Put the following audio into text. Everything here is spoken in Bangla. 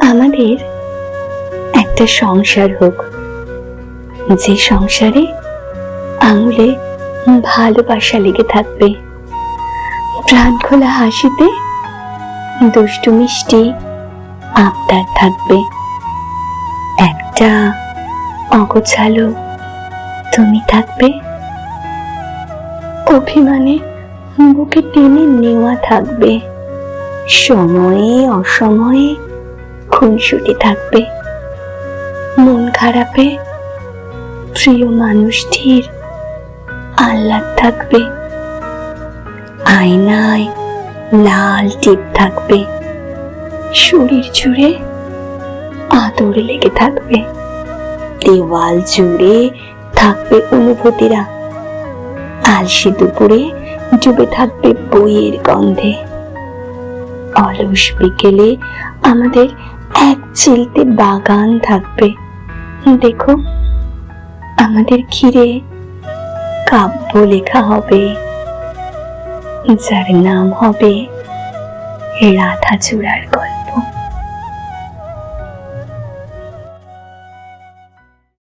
আমাদের একটা সংসার হোক, যে সংসারে আঙুলে ভালোবাসা লেগে থাকবে, প্রাণ খোলা হাসিতে দুষ্টু মিষ্টি আবদার থাকবে, একটা অগোছালো তুমি থাকবে, অভিমানে বুকে টেনে নেওয়া থাকবে, সময়ে অসময়ে খুনসুটি থাকবে, মন খারাপে প্রিয় মানুষটির আহ্লাদ থাকবে, আয়নায় লাল টিপ থাকবে, শরীর জুড়ে আদর লেগে থাকবে, দেওয়াল জুড়ে থাকবে অনুভূতিরা, আলসে দুপুরে ডুবে থাকবে বইয়ের গন্ধে, অলস বিকেলে আমাদের এক চিলতে বাগান থাকবে, দেখো আমাদের ঘিরে কাব্য লেখা হবে, যার নাম হবে রাধাচূড়ার